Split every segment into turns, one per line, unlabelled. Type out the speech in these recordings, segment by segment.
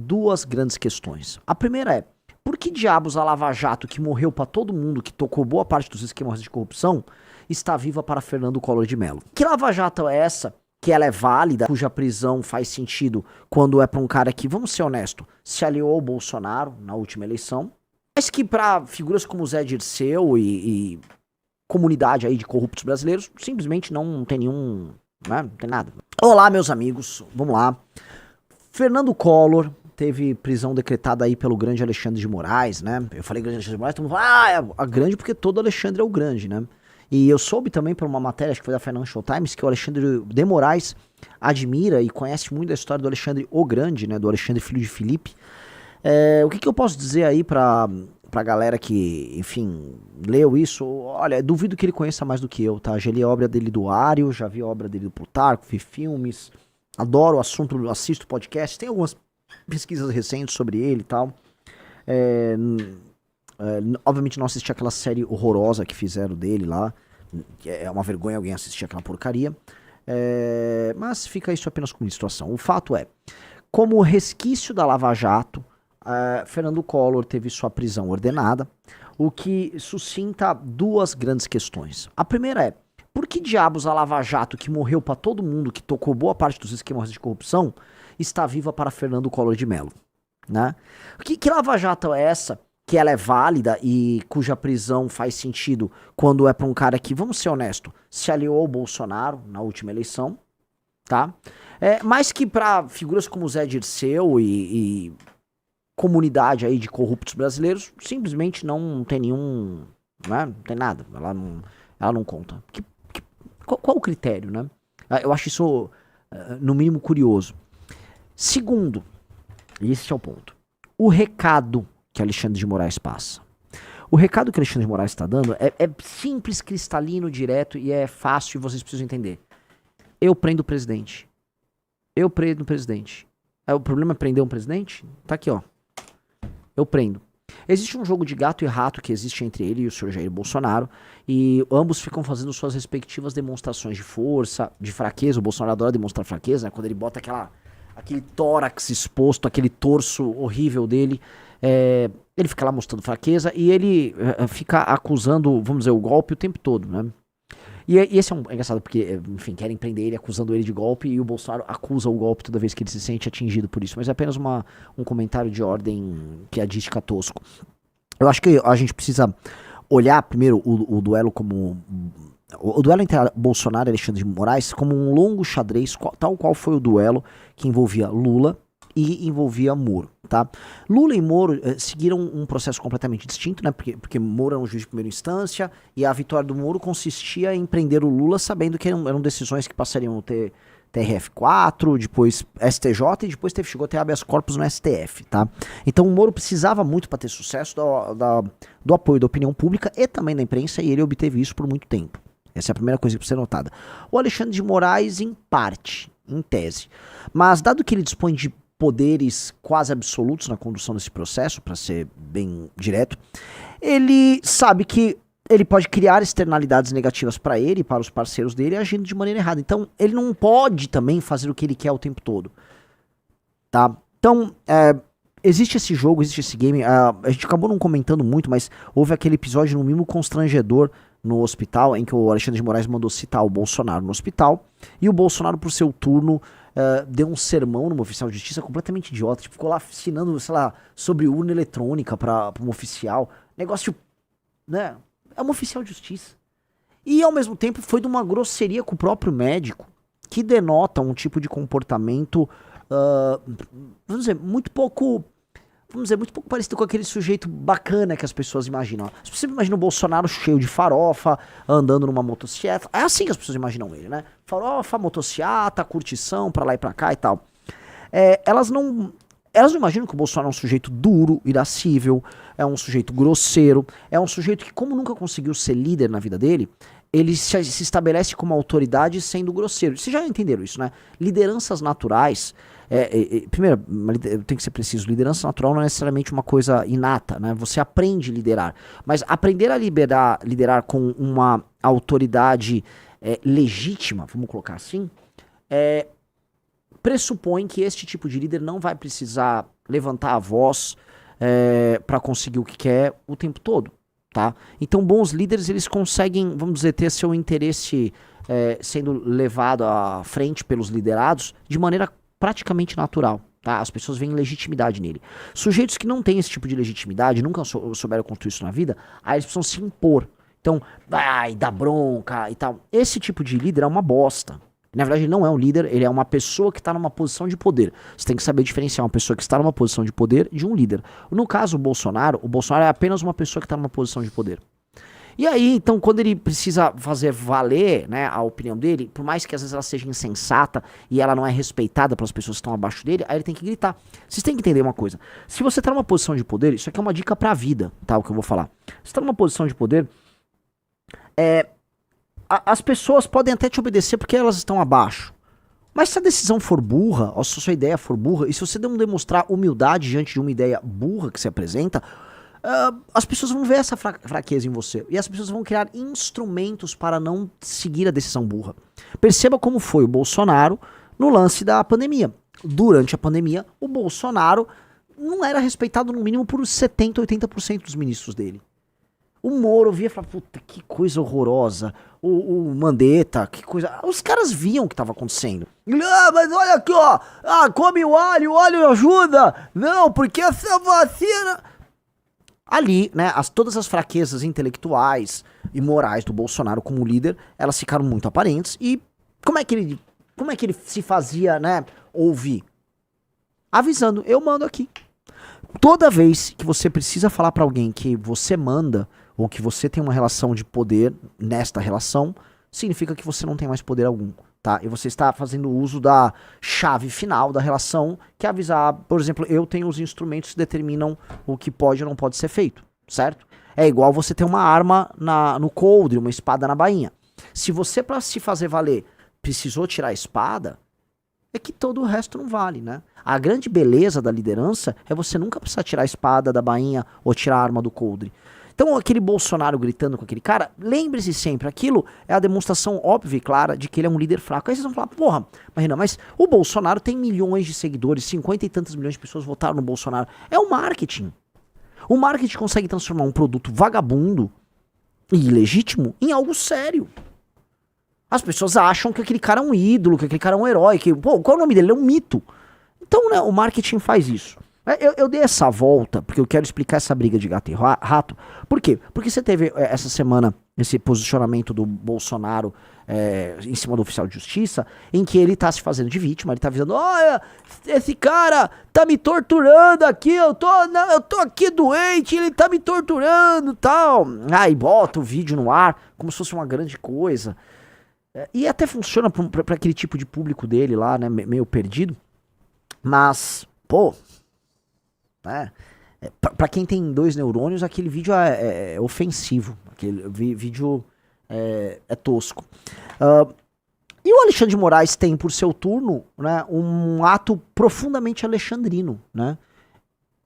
duas grandes questões. A primeira é, por que diabos a Lava Jato, que morreu pra todo mundo, que tocou boa parte dos esquemas de corrupção, está viva para Fernando Collor de Mello? Que Lava Jato é essa? Que ela é válida, cuja prisão faz sentido quando é pra um cara que, vamos ser honestos, se aliou ao Bolsonaro na última eleição, mas que pra figuras como Zé Dirceu e comunidade aí de corruptos brasileiros, simplesmente não tem nenhum, né, não tem nada. Olá, meus amigos, vamos lá. Fernando Collor teve prisão decretada aí pelo grande Alexandre de Moraes, né? Eu falei grande Alexandre de Moraes, todo mundo fala, é a grande porque todo Alexandre é o grande, né? E eu soube também por uma matéria, acho que foi da Financial Times, que o Alexandre de Moraes admira e conhece muito da história do Alexandre o Grande, né? Do Alexandre filho de Filipe. O que eu posso dizer aí pra galera que, enfim, leu isso? Olha, duvido que ele conheça mais do que eu, tá? Já li a obra dele do Ário, já vi a obra dele do Plutarco, vi filmes, adoro o assunto, assisto podcast, tem algumas pesquisas recentes sobre ele e tal. Obviamente não assisti aquela série horrorosa que fizeram dele lá, que é uma vergonha alguém assistir aquela porcaria, mas fica isso apenas como situação. O fato é, como resquício da Lava Jato, Fernando Collor teve sua prisão ordenada, o que suscita duas grandes questões. A primeira é, por que diabos a Lava Jato, que morreu pra todo mundo, que tocou boa parte dos esquemas de corrupção, está viva para Fernando Collor de Mello, né? Que Lava Jato é essa? Que ela é válida e cuja prisão faz sentido quando é pra um cara que, vamos ser honestos, se aliou ao Bolsonaro na última eleição, tá? Mas que pra figuras como Zé Dirceu e comunidade aí de corruptos brasileiros, simplesmente não tem nenhum, né? Não tem nada, ela não conta. Qual o critério, né? Eu acho isso, no mínimo, curioso. Segundo, e esse é o ponto, o recado que Alexandre de Moraes passa. O recado que Alexandre de Moraes está dando é simples, cristalino, direto e é fácil e vocês precisam entender. Eu prendo o presidente. Eu prendo o presidente. O problema é prender um presidente? Tá aqui, ó. Eu prendo. Existe um jogo de gato e rato que existe entre ele e o senhor Jair Bolsonaro, e ambos ficam fazendo suas respectivas demonstrações de força, de fraqueza. O Bolsonaro adora demonstrar fraqueza, né? Quando ele bota aquele tórax exposto, aquele torso horrível dele, ele fica lá mostrando fraqueza e ele fica acusando, vamos dizer, o golpe o tempo todo, né? E esse é engraçado porque, enfim, querem prender ele acusando ele de golpe e o Bolsonaro acusa o golpe toda vez que ele se sente atingido por isso. Mas é apenas um comentário de ordem piadística tosco. Eu acho que a gente precisa olhar primeiro o duelo como... O duelo entre Bolsonaro e Alexandre de Moraes como um longo xadrez, tal qual foi o duelo que envolvia Lula e envolvia Moro, tá? Lula e Moro seguiram um processo completamente distinto, né? Porque Moro era um juiz de primeira instância e a vitória do Moro consistia em prender o Lula sabendo que eram decisões que passariam no TRF4, depois STJ e depois chegou a ter habeas corpus no STF, tá? Então o Moro precisava muito para ter sucesso do apoio da opinião pública e também da imprensa e ele obteve isso por muito tempo. Essa é a primeira coisa que precisa ser notada. O Alexandre de Moraes, em parte, em tese. Mas dado que ele dispõe de poderes quase absolutos na condução desse processo, para ser bem direto, ele sabe que ele pode criar externalidades negativas para ele e para os parceiros dele agindo de maneira errada. Então, ele não pode também fazer o que ele quer o tempo todo. Tá? Então, existe esse jogo, existe esse game. A gente acabou não comentando muito, mas houve aquele episódio no mínimo constrangedor no hospital, em que o Alexandre de Moraes mandou citar o Bolsonaro no hospital, e o Bolsonaro, por seu turno, deu um sermão numa oficial de justiça completamente idiota, tipo, ficou lá ensinando, sei lá, sobre urna eletrônica pra um oficial, negócio, né, é uma oficial de justiça. E, ao mesmo tempo, foi de uma grosseria com o próprio médico, que denota um tipo de comportamento, vamos dizer, muito pouco parecido com aquele sujeito bacana que as pessoas imaginam. Você imagina o Bolsonaro cheio de farofa, andando numa motocicleta. É assim que as pessoas imaginam ele, né? Farofa, motocicleta, curtição, pra lá e pra cá e tal. Elas não imaginam que o Bolsonaro é um sujeito duro, irascível, é um sujeito grosseiro, é um sujeito que, como nunca conseguiu ser líder na vida dele, ele se estabelece como autoridade sendo grosseiro. Vocês já entenderam isso, né? Lideranças naturais... primeiro, tem que ser preciso, liderança natural não é necessariamente uma coisa inata, né? Você aprende a liderar, mas aprender a liderar com uma autoridade legítima, vamos colocar assim, pressupõe que este tipo de líder não vai precisar levantar a voz para conseguir o que quer o tempo todo, tá? Então bons líderes, eles conseguem, vamos dizer, ter seu interesse sendo levado à frente pelos liderados de maneira praticamente natural, tá? As pessoas veem legitimidade nele. Sujeitos que não têm esse tipo de legitimidade, nunca souberam construir isso na vida, aí eles precisam se impor. Então, dá bronca e tal. Esse tipo de líder é uma bosta. Na verdade, ele não é um líder, ele é uma pessoa que está numa posição de poder. Você tem que saber diferenciar uma pessoa que está numa posição de poder de um líder. No caso, o Bolsonaro é apenas uma pessoa que está numa posição de poder. E aí, então, quando ele precisa fazer valer, né, a opinião dele, por mais que às vezes ela seja insensata e ela não é respeitada pelas pessoas que estão abaixo dele, aí ele tem que gritar. Vocês têm que entender uma coisa. Se você está numa posição de poder, isso aqui é uma dica pra vida, tá? O que eu vou falar. Se está numa posição de poder, as pessoas podem até te obedecer porque elas estão abaixo. Mas se a decisão for burra, ou se a sua ideia for burra, e se você não demonstrar humildade diante de uma ideia burra que se apresenta, as pessoas vão ver essa fraqueza em você. E as pessoas vão criar instrumentos para não seguir a decisão burra. Perceba como foi o Bolsonaro no lance da pandemia. Durante a pandemia, o Bolsonaro não era respeitado no mínimo por 70%, 80% dos ministros dele. O Moro via e falava, puta, que coisa horrorosa. O Mandetta, que coisa... Os caras viam o que estava acontecendo. Mas olha aqui, ó. Come o óleo ajuda. Não, porque essa vacina... Ali, né, todas as fraquezas intelectuais e morais do Bolsonaro como líder, elas ficaram muito aparentes. E como é que ele se fazia, né, ouvir? Avisando, eu mando aqui. Toda vez que você precisa falar pra alguém que você manda, ou que você tem uma relação de poder nesta relação, significa que você não tem mais poder algum, tá? E você está fazendo uso da chave final da relação, que é avisar, por exemplo, eu tenho os instrumentos que determinam o que pode ou não pode ser feito, certo? É igual você ter uma arma no coldre, uma espada na bainha. Se você, pra se fazer valer, precisou tirar a espada, é que todo o resto não vale, né? A grande beleza da liderança é você nunca precisar tirar a espada da bainha ou tirar a arma do coldre. Então aquele Bolsonaro gritando com aquele cara, lembre-se sempre, aquilo é a demonstração óbvia e clara de que ele é um líder fraco. Aí vocês vão falar, porra, mas o Bolsonaro tem milhões de seguidores, 50 e tantas milhões de pessoas votaram no Bolsonaro. É o marketing. O marketing consegue transformar um produto vagabundo e ilegítimo em algo sério. As pessoas acham que aquele cara é um ídolo, que aquele cara é um herói, qual é o nome dele? Ele é um mito. Então, né, o marketing faz isso. Eu dei essa volta porque eu quero explicar essa briga de gato e rato. Por quê? Porque você teve essa semana esse posicionamento do Bolsonaro em cima do oficial de justiça, em que ele tá se fazendo de vítima, ele tá avisando, olha, esse cara tá me torturando aqui, eu tô aqui doente, ele tá me torturando e tal. Aí bota o vídeo no ar como se fosse uma grande coisa. E até funciona pra aquele tipo de público dele lá, né, meio perdido. Mas, pô... Pra quem tem 2 neurônios, aquele vídeo é ofensivo. Aquele vídeo é tosco. E o Alexandre de Moraes tem, por seu turno, né, um ato profundamente alexandrino. Né?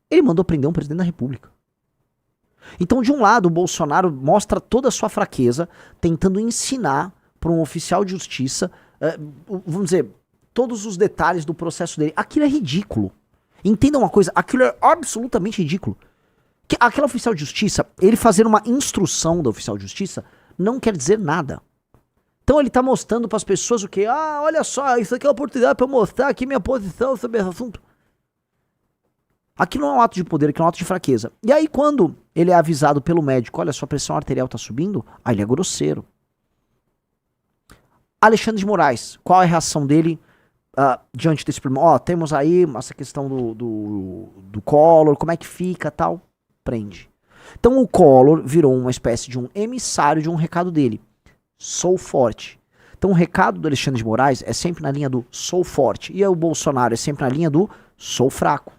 Ele mandou prender um presidente da República. Então, de um lado, o Bolsonaro mostra toda a sua fraqueza, tentando ensinar para um oficial de justiça, vamos dizer, todos os detalhes do processo dele. Aquilo é ridículo. Entenda uma coisa, aquilo é absolutamente ridículo. Aquele oficial de justiça, ele fazer uma instrução do oficial de justiça, não quer dizer nada. Então ele tá mostrando para as pessoas o que? Olha só, isso aqui é uma oportunidade para eu mostrar aqui minha posição sobre esse assunto. Aquilo não é um ato de poder, aquilo é um ato de fraqueza. E aí quando ele é avisado pelo médico, olha, sua pressão arterial tá subindo, aí ele é grosseiro. Alexandre de Moraes, qual é a reação dele? Diante desse problema, temos aí essa questão do Collor, como é que fica, tal, prende. Então o Collor virou uma espécie de um emissário de um recado dele, sou forte. Então o recado do Alexandre de Moraes é sempre na linha do sou forte, e o Bolsonaro é sempre na linha do sou fraco.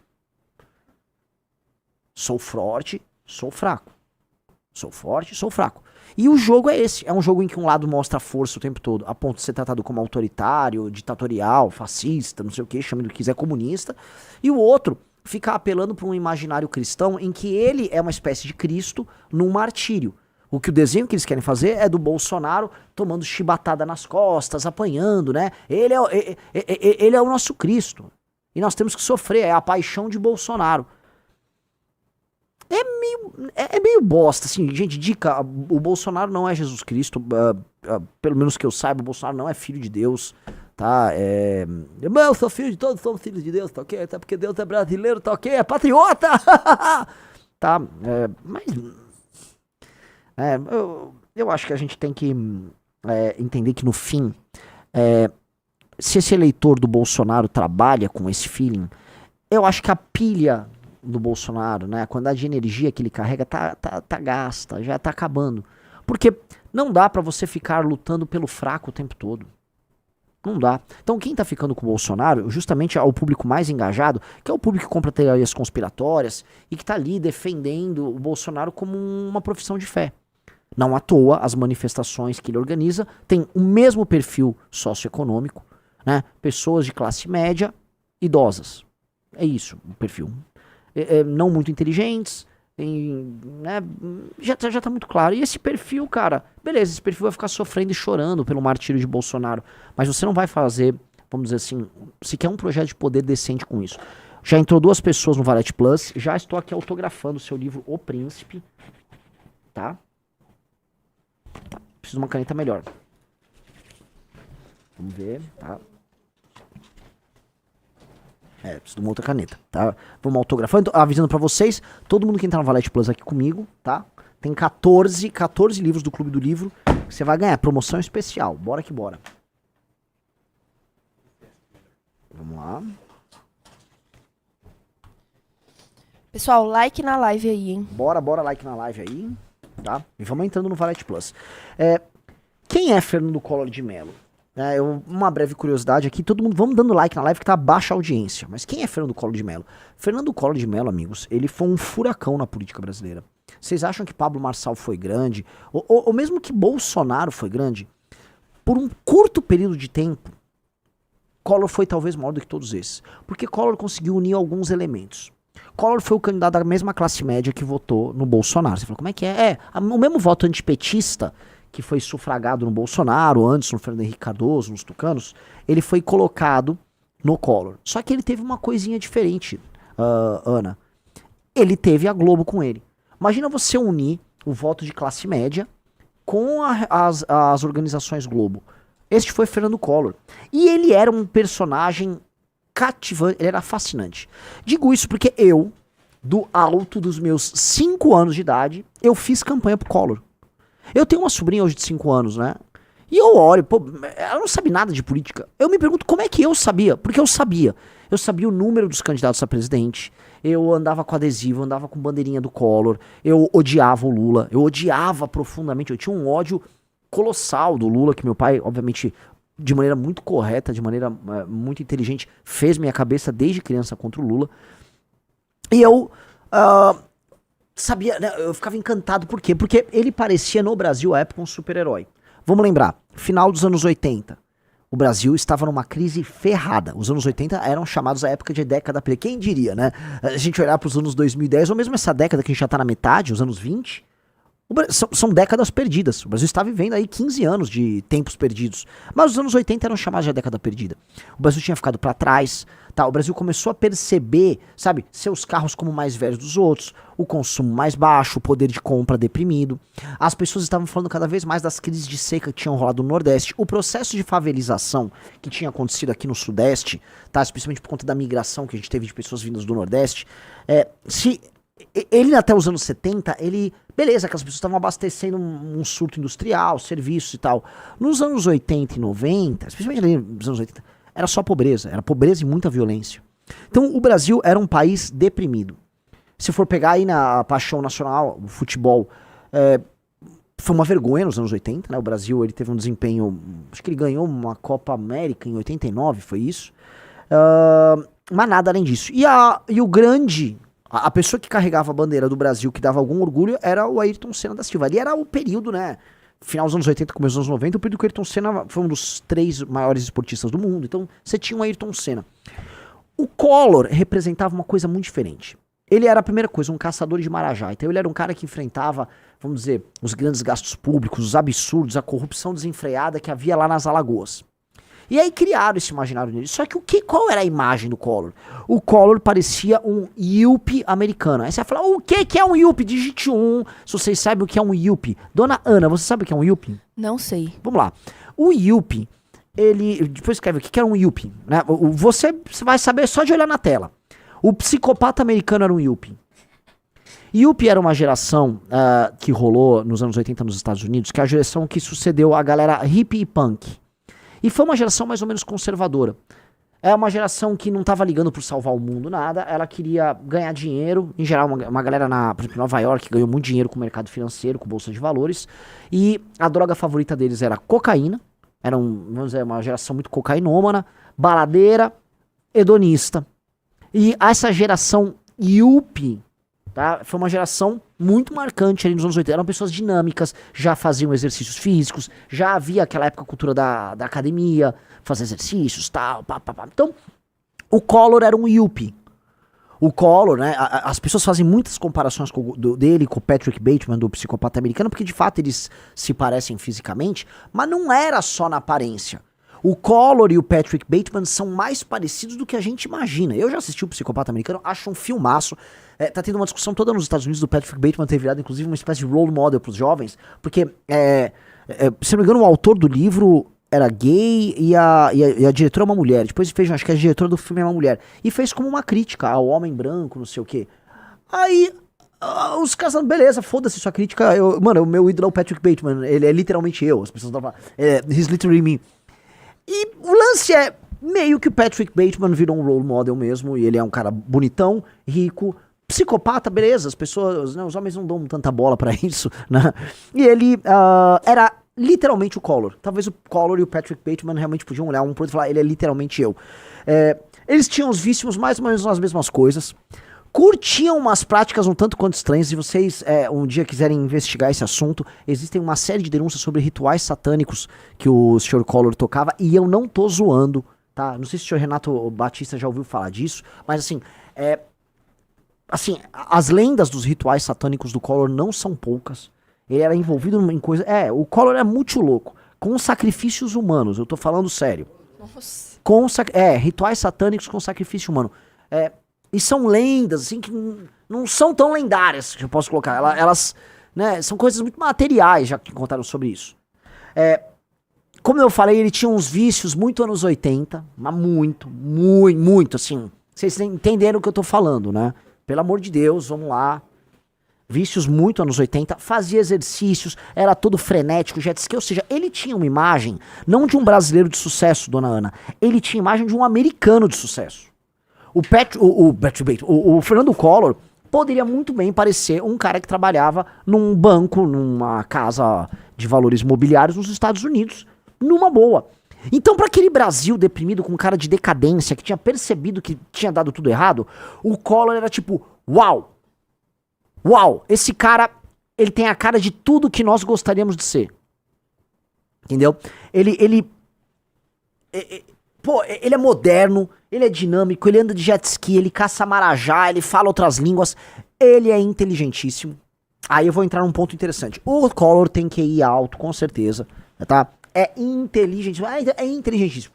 Sou forte, sou fraco. Sou forte, sou fraco. E o jogo é esse, é um jogo em que um lado mostra força o tempo todo, a ponto de ser tratado como autoritário, ditatorial, fascista, não sei o que, chame do que quiser, comunista, e o outro fica apelando para um imaginário cristão em que ele é uma espécie de Cristo num martírio. O que o desenho que eles querem fazer é do Bolsonaro tomando chibatada nas costas, apanhando, né? Ele é o nosso Cristo. E nós temos que sofrer, é a paixão de Bolsonaro. É meio bosta, assim, gente, dica, o Bolsonaro não é Jesus Cristo, pelo menos que eu saiba, o Bolsonaro não é filho de Deus, tá, eu sou filho de todos, somos filhos de Deus, tá ok, até porque Deus é brasileiro, tá ok, é patriota, tá, mas, eu acho que a gente tem que entender que no fim, se esse eleitor do Bolsonaro trabalha com esse feeling, eu acho que a pilha do Bolsonaro, né, a quantidade de energia que ele carrega tá gasta, já tá acabando. Porque não dá pra você ficar lutando pelo fraco o tempo todo. Não dá. Então quem tá ficando com o Bolsonaro, justamente é o público mais engajado, que é o público que compra teorias conspiratórias e que tá ali defendendo o Bolsonaro como uma profissão de fé. Não à toa, as manifestações que ele organiza têm o mesmo perfil socioeconômico, né? Pessoas de classe média, idosas. É isso, o perfil. Não muito inteligentes, né? Já tá muito claro. E esse perfil, cara, beleza, esse perfil vai ficar sofrendo e chorando pelo martírio de Bolsonaro, mas você não vai fazer, vamos dizer assim, sequer um projeto de poder decente com isso. Já entrou 2 pessoas no Valete Plus, já estou aqui autografando o seu livro O Príncipe, tá? Preciso de uma caneta melhor. Vamos ver, tá? Preciso de uma outra caneta, tá? Vamos autografando, avisando pra vocês, todo mundo que entrar no Valete Plus aqui comigo, tá? Tem 14 livros do Clube do Livro que você vai ganhar, promoção especial, bora que bora. Vamos lá.
Pessoal, like na live aí, hein?
Bora, like na live aí, tá? E vamos entrando no Valete Plus. Quem é Fernando Collor de Mello? Uma breve curiosidade aqui, todo mundo, vamos dando like na live que tá baixa audiência. Mas quem é Fernando Collor de Mello? Fernando Collor de Mello, amigos, ele foi um furacão na política brasileira. Vocês acham que Pablo Marçal foi grande? Ou mesmo que Bolsonaro foi grande? Por um curto período de tempo, Collor foi talvez maior do que todos esses. Porque Collor conseguiu unir alguns elementos. Collor foi o candidato da mesma classe média que votou no Bolsonaro. Você falou, como é que é? O mesmo voto antipetista que foi sufragado no Bolsonaro, antes no Fernando Henrique Cardoso, nos tucanos, ele foi colocado no Collor. Só que ele teve uma coisinha diferente, Ana. Ele teve a Globo com ele. Imagina você unir o voto de classe média com as organizações Globo. Este foi Fernando Collor. E ele era um personagem cativante, ele era fascinante. Digo isso porque eu, do alto dos meus 5 anos de idade, eu fiz campanha pro Collor. Eu tenho uma sobrinha hoje de 5 anos, né? E eu olho, pô, ela não sabe nada de política. Eu me pergunto como é que eu sabia? Porque eu sabia. Eu sabia o número dos candidatos a presidente. Eu andava com adesivo, andava com bandeirinha do Collor. Eu odiava o Lula. Eu odiava profundamente. Eu tinha um ódio colossal do Lula, que meu pai, obviamente, de maneira muito correta, de maneira muito inteligente, fez minha cabeça desde criança contra o Lula. E eu... sabia, né, eu ficava encantado, por quê? Porque ele parecia no Brasil à época um super-herói. Vamos lembrar, final dos anos 80, o Brasil estava numa crise ferrada. Os anos 80 eram chamados a época de década perdida. Quem diria, né? A gente olhar para os anos 2010, ou mesmo essa década que a gente já está na metade, os anos 20, são décadas perdidas. O Brasil está vivendo aí 15 anos de tempos perdidos. Mas os anos 80 eram chamados de década perdida. O Brasil tinha ficado para trás, tá? O Brasil começou a perceber, sabe, seus carros como mais velhos dos outros, o consumo mais baixo, o poder de compra deprimido. As pessoas estavam falando cada vez mais das crises de seca que tinham rolado no Nordeste. O processo de favelização que tinha acontecido aqui no Sudeste, tá? Especialmente por conta da migração que a gente teve de pessoas vindas do Nordeste. Ele até os anos 70, beleza, aquelas pessoas estavam abastecendo um surto industrial, serviços e tal. Nos anos 80 e 90, especialmente ali nos anos 80, era só pobreza. Era pobreza e muita violência. Então o Brasil era um país deprimido. Se for pegar aí na paixão nacional, o futebol, foi uma vergonha nos anos 80, né? O Brasil ele teve um desempenho, acho que ele ganhou uma Copa América em 89, foi isso. Mas nada além disso. E o grande... A pessoa que carregava a bandeira do Brasil, que dava algum orgulho, era o Ayrton Senna da Silva. Ali era o período, né? Final dos anos 80, começo dos anos 90, o período que o Ayrton Senna foi um dos 3 maiores esportistas do mundo. Então, você tinha um Ayrton Senna. O Collor representava uma coisa muito diferente. Ele era, a primeira coisa, um caçador de marajá. Então, ele era um cara que enfrentava, vamos dizer, os grandes gastos públicos, os absurdos, a corrupção desenfreada que havia lá nas Alagoas. E aí criaram esse imaginário dele. Só que qual era a imagem do Collor? O Collor parecia um Yuppie americano. Aí você vai falar, o que é um Yuppie? Digite se vocês sabem o que é um Yuppie. Dona Ana, você sabe o que é um Yuppie?
Não sei.
Vamos lá. O Yuppie, ele... Depois escreve o que é um Yuppie. Né? Você vai saber só de olhar na tela. O psicopata americano era um Yuppie. Yuppie era uma geração que rolou nos anos 80 nos Estados Unidos, que é a geração que sucedeu a galera hippie e punk. E foi uma geração mais ou menos conservadora. É uma geração que não tava ligando por salvar o mundo, nada. Ela queria ganhar dinheiro. Em geral, uma galera por exemplo, em Nova York ganhou muito dinheiro com o mercado financeiro, com bolsa de valores. E a droga favorita deles era cocaína. Era vamos dizer, uma geração muito cocainômana, baladeira, hedonista. E essa geração Yuppie, tá? Foi uma geração muito marcante ali nos anos 80. Eram pessoas dinâmicas, já faziam exercícios físicos, já havia aquela época a cultura da academia, fazer exercícios, tal, pá. Então, o Collor era um Yuppie. O Collor, né, as pessoas fazem muitas comparações dele com o Patrick Bateman, do psicopata americano, porque de fato eles se parecem fisicamente, mas não era só na aparência. O Collor e o Patrick Bateman são mais parecidos do que a gente imagina. Eu já assisti o Psicopata Americano, acho um filmaço. Tá tendo uma discussão toda nos Estados Unidos do Patrick Bateman ter virado, inclusive, uma espécie de role model pros jovens. Porque, se não me engano, o autor do livro era gay e a diretora é uma mulher. Depois fez, acho que a diretora do filme é uma mulher. E fez como uma crítica ao homem branco, não sei o quê. Aí... os caras falam, beleza, foda-se sua crítica. Mano, o meu ídolo é o Patrick Bateman. Ele é literalmente eu. As pessoas estão falando, he's literally me. E o lance é, meio que o Patrick Bateman virou um role model mesmo, e ele é um cara bonitão, rico, psicopata, beleza, as pessoas, né, os homens não dão tanta bola pra isso, né, e ele era literalmente o Collor. Talvez o Collor e o Patrick Bateman realmente podiam olhar um pro outro e falar, ele é literalmente eu. Eles tinham os vícios mais ou menos nas mesmas coisas, curtiam umas práticas um tanto quanto estranhas. Se vocês um dia quiserem investigar esse assunto, existem uma série de denúncias sobre rituais satânicos que o Sr. Collor tocava, e eu não tô zoando, tá? Não sei se o Sr. Renato Batista já ouviu falar disso, mas assim, as lendas dos rituais satânicos do Collor não são poucas. Ele era envolvido em coisa... o Collor é muito louco, com sacrifícios humanos, eu tô falando sério.
Nossa.
Rituais satânicos com sacrifício humano. E são lendas, assim, que não são tão lendárias, que eu posso colocar. Elas, né, são coisas muito materiais, já que contaram sobre isso. Como eu falei, ele tinha uns vícios muito anos 80, mas muito, assim. Vocês entenderam o que eu tô falando, né? Pelo amor de Deus, vamos lá. Vícios muito anos 80, fazia exercícios, era todo frenético, jet ski, ou seja, ele tinha uma imagem, não de um brasileiro de sucesso, dona Ana, ele tinha a imagem de um americano de sucesso. O Fernando Collor poderia muito bem parecer um cara que trabalhava num banco, numa casa de valores imobiliários nos Estados Unidos, numa boa. Então, para aquele Brasil deprimido com cara de decadência, que tinha percebido que tinha dado tudo errado, o Collor era tipo, uau, esse cara, ele tem a cara de tudo que nós gostaríamos de ser. Entendeu? Ele é moderno, ele é dinâmico, ele anda de jet ski, ele caça marajá, ele fala outras línguas, ele é inteligentíssimo. Aí eu vou entrar num ponto interessante. O Collor tem QI alto, com certeza, tá? É inteligentíssimo.